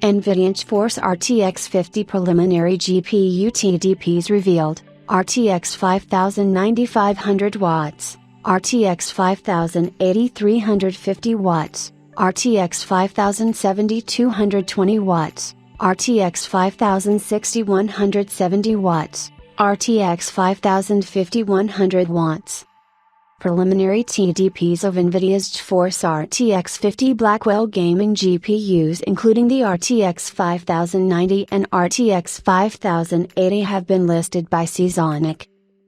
NVIDIA GeForce RTX 50 preliminary GPU TDPs revealed. RTX 5090 500 watts, RTX 5080 350 watts, RTX 5070 220 watts, RTX 5060 170 watts, RTX 5050 100 watts. Preliminary TDPs of NVIDIA's GeForce RTX 50 Blackwell gaming GPUs including the RTX 5090 and RTX 5080 have been listed by Seasonic.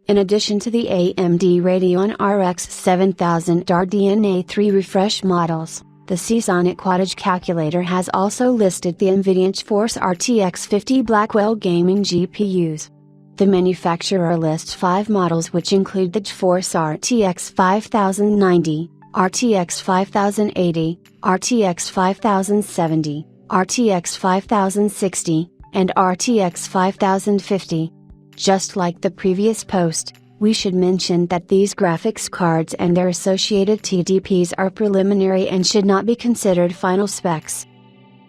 In addition to the AMD Radeon RX 7000 RDNA 3 refresh models, the Seasonic Wattage calculator has also listed the NVIDIA GeForce RTX 50 Blackwell gaming GPUs. The manufacturer lists 5 models which include the GeForce RTX 5090, RTX 5080, RTX 5070, RTX 5060, and RTX 5050. Just like the previous post, we should mention that these graphics cards and their associated TDPs are preliminary and should not be considered final specs.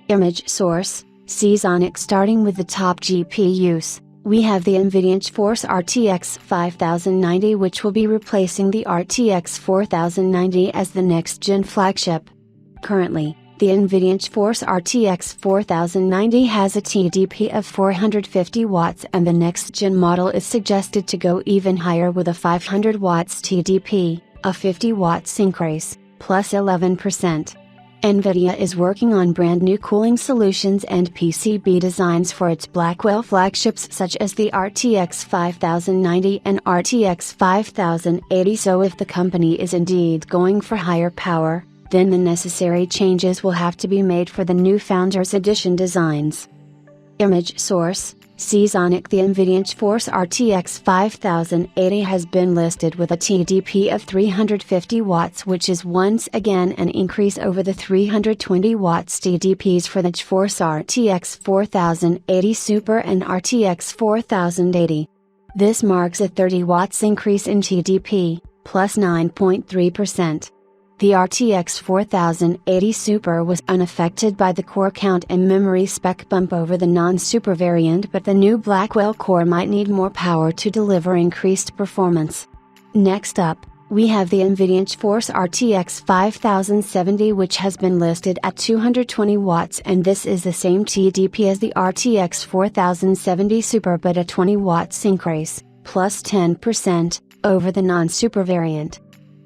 Image source, Seasonic. Starting with the top GPUs, we have the NVIDIA GeForce RTX 5090 which will be replacing the RTX 4090 as the next-gen flagship. Currently, the NVIDIA GeForce RTX 4090 has a TDP of 450 watts and the next-gen model is suggested to go even higher with a 500 watts TDP, a 50 watts increase, plus 11%. NVIDIA is working on brand new cooling solutions and PCB designs for its Blackwell flagships such as the RTX 5090 and RTX 5080, so if the company is indeed going for higher power, then the necessary changes will have to be made for the new Founders Edition designs. Image source, Seasonic. The NVIDIA GeForce RTX 5080 has been listed with a TDP of 350 watts which is once again an increase over the 320 watts TDPs for the GeForce RTX 4080 Super and RTX 4080. This marks a 30 watts increase in TDP, plus 9.3%. The RTX 4080 Super was unaffected by the core count and memory spec bump over the non-Super variant, but the new Blackwell core might need more power to deliver increased performance. Next up, we have the NVIDIA GeForce RTX 5070 which has been listed at 220 watts and this is the same TDP as the RTX 4070 Super but a 20 watts increase, plus 10%, over the non-Super variant.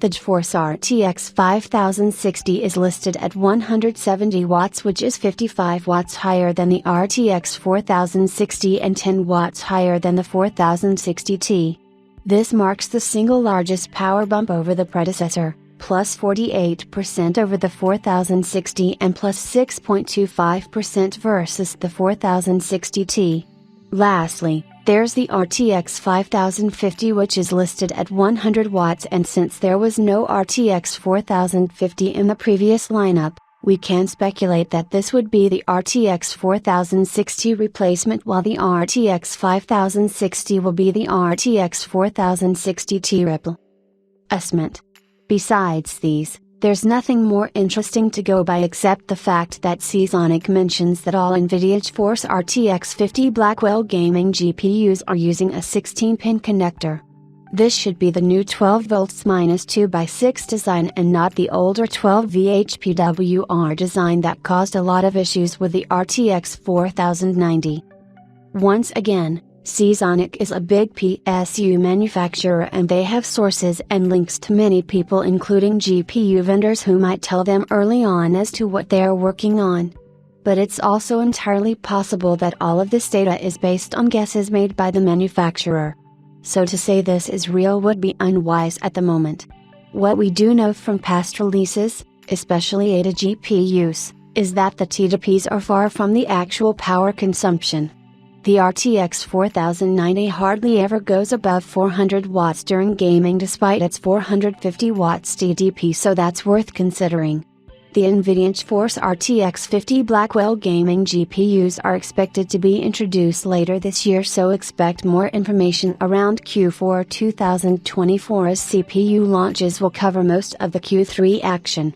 The GeForce RTX 5060 is listed at 170 watts which is 55 watts higher than the RTX 4060 and 10 watts higher than the 4060 Ti. This marks the single largest power bump over the predecessor, plus 48% over the 4060 and plus 6.25% versus the 4060 Ti. Lastly, there's the RTX 5050 which is listed at 100 watts and since there was no RTX 4050 in the previous lineup, we can speculate that this would be the RTX 4060 replacement while the RTX 5060 will be the RTX 4060 Ti replacement. Besides these, there's nothing more interesting to go by except the fact that Seasonic mentions that all NVIDIA GeForce RTX 50 Blackwell gaming GPUs are using a 16-pin connector. This should be the new 12V-2x6 design and not the older 12V HPWR design that caused a lot of issues with the RTX 4090. Once again, Seasonic is a big PSU manufacturer and they have sources and links to many people including GPU vendors who might tell them early on as to what they are working on. But it's also entirely possible that all of this data is based on guesses made by the manufacturer. So to say this is real would be unwise at the moment. What we do know from past releases, especially ADA GPUs, is that the TDPs are far from the actual power consumption. The RTX 4090 hardly ever goes above 400 watts during gaming despite its 450 watts TDP, so that's worth considering. The NVIDIA GeForce RTX 50 Blackwell gaming GPUs are expected to be introduced later this year, so expect more information around Q4 2024 as CPU launches will cover most of the Q3 action.